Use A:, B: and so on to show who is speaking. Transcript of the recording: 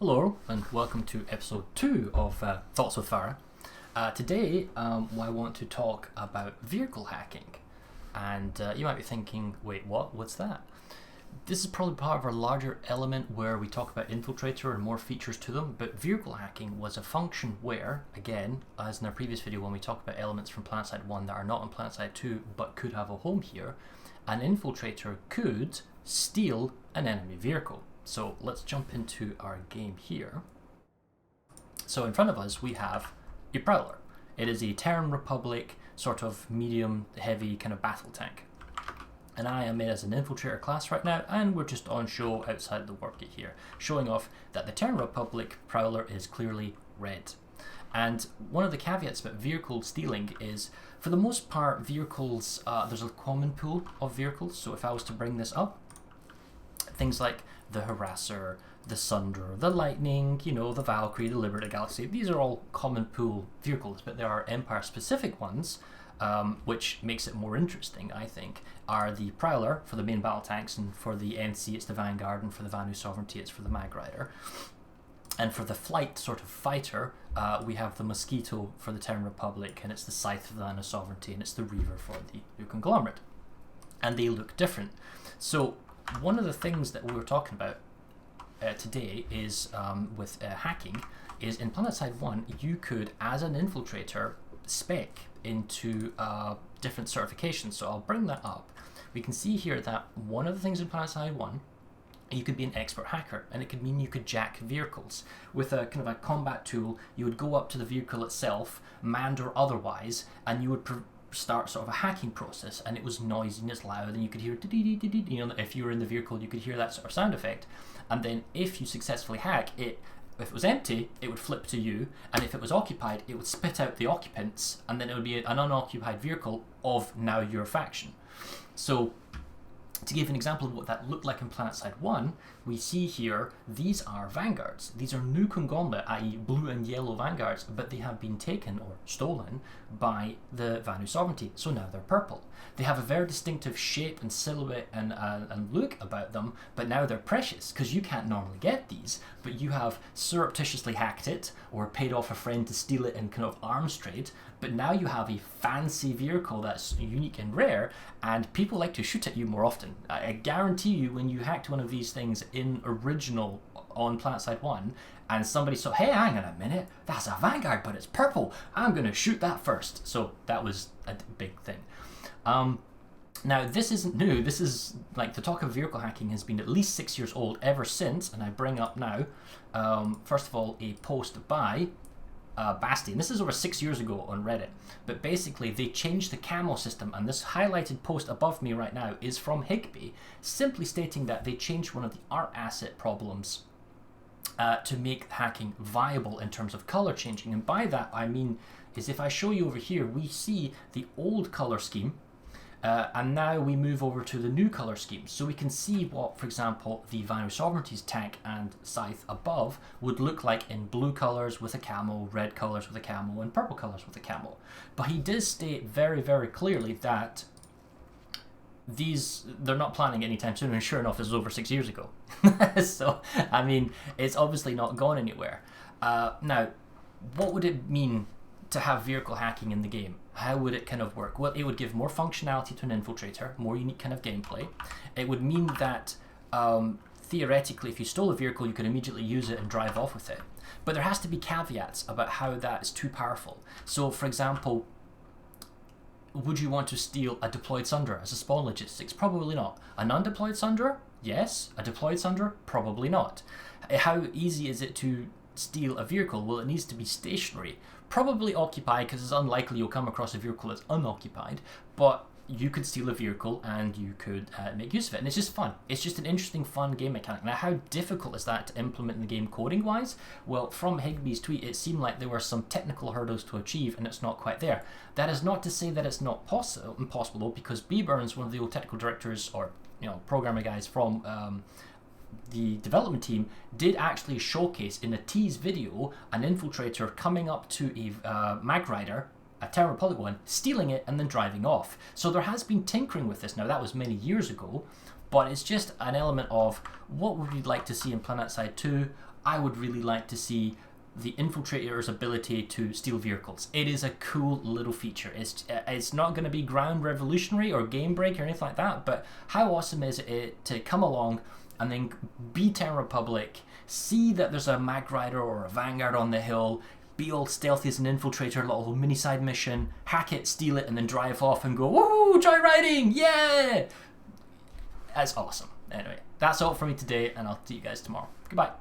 A: Hello and welcome to episode 2 of Thoughts with Fara. Today I want to talk about vehicle hacking, and you might be thinking, wait, what? What's that? This is probably part of our larger element where we talk about Infiltrator and more features to them, but vehicle hacking was a function where, again, as in our previous video when we talked about elements from Planetside 1 that are not in Planetside 2 but could have a home here, an Infiltrator could steal an enemy vehicle. So let's jump into our game here. So in front of us we have a Prowler. It is a Terran Republic sort of medium heavy kind of battle tank. And I am in as an Infiltrator class right now, and we're just on show outside the workgate here, showing off that the Terran Republic Prowler is clearly red. And one of the caveats about vehicle stealing is, for the most part, vehicles, there's a common pool of vehicles. So if I was to bring this up, things like the Harasser, the Sunder, the Lightning, the Valkyrie, the Liberator Galaxy, these are all common pool vehicles, but there are Empire-specific ones, which makes it more interesting, I think, are the Prowler for the main battle tanks, and for the NC it's the Vanguard, and for the Vanu Sovereignty it's for the Mag Rider. And for the flight sort of fighter, we have the Mosquito for the Terran Republic, and it's the Scythe for the Vanu Sovereignty, and it's the Reaver for the New Conglomerate. And they look different. So one of the things that we were talking about today is with hacking is in Planetside 1 you could, as an Infiltrator, spec into different certifications. So I'll bring that up. We can see here that one of the things in Planetside 1, you could be an expert hacker, and it could mean you could jack vehicles. With a kind of a combat tool, you would go up to the vehicle itself, manned or otherwise, and you would start sort of a hacking process, and it was noisy and it's loud, and you could hear if you were in the vehicle you could hear that sort of sound effect. And then if you successfully hack it, if it was empty it would flip to you, and if it was occupied it would spit out the occupants, and then it would be an unoccupied vehicle of now your faction. So to give an example of what that looked like in Planetside 1, we see here these are Vanguards. These are New Conglomerate, i.e. blue and yellow Vanguards, but they have been taken or stolen by the Vanu Sovereignty, so now they're purple. They have a very distinctive shape and silhouette and look about them, but now they're precious because you can't normally get these, but you have surreptitiously hacked it or paid off a friend to steal it in kind of arms trade, but now you have a fancy vehicle that's unique and rare, and people like to shoot at you more often. I guarantee you, when you hacked one of these things in original on Planetside 1, and somebody saw, hey, hang on a minute, that's a Vanguard, but it's purple, I'm going to shoot that first. So that was a big thing. Now, this isn't new. This is, like, the talk of vehicle hacking has been at least 6 years old ever since, and I bring up now, first of all, a post by Bastian. This is over 6 years ago on Reddit, but basically they changed the camo system, and this highlighted post above me right now is from Higby, simply stating that they changed one of the art asset problems to make hacking viable in terms of color changing. And by that I mean is, if I show you over here, we see the old color scheme, and now we move over to the new color scheme, so we can see what, for example, the Vanu Sovereignty's tank and Scythe above would look like in blue colors with a camo, red colors with a camo, and purple colors with a camo. But he does state very, very clearly that they're not planning anytime soon, and sure enough, this is over 6 years ago. So, I mean, it's obviously not gone anywhere. Now, what would it mean to have vehicle hacking in the game? How would it kind of work? Well, it would give more functionality to an Infiltrator, more unique kind of gameplay. It would mean that theoretically, if you stole a vehicle, you could immediately use it and drive off with it. But there has to be caveats about how that is too powerful. So, for example, would you want to steal a deployed Sunder as a spawn logistics? Probably not. An undeployed Sunder? Yes. A deployed Sunder? Probably not. How easy is it to steal a vehicle? Well, it needs to be stationary. Probably occupied, because it's unlikely you'll come across a vehicle that's unoccupied, but you could steal a vehicle and you could make use of it, and it's just fun. It's just an interesting, fun game mechanic. Now, how difficult is that to implement in the game coding-wise? Well, from Higby's tweet, it seemed like there were some technical hurdles to achieve, and it's not quite there. That is not to say that it's not impossible, because B. Burns, one of the old technical directors, or programmer guys from the development team, did actually showcase in a tease video an Infiltrator coming up to a Mag Rider, a Terran Republic one, stealing it and then driving off. So there has been tinkering with this. Now, that was many years ago, but it's just an element of what would we like to see in Planetside 2. I would really like to see the Infiltrator's ability to steal vehicles. It is a cool little feature. It's not going to be ground revolutionary or game breaker or anything like that, but how awesome is it to come along and then be Terra Republic, see that there's a Mag Rider or a Vanguard on the hill, be all stealthy as an infiltrator, a little mini side mission, hack it, steal it, and then drive off and go, woo, joyriding, yeah! That's awesome. Anyway, that's all for me today, and I'll see you guys tomorrow. Goodbye.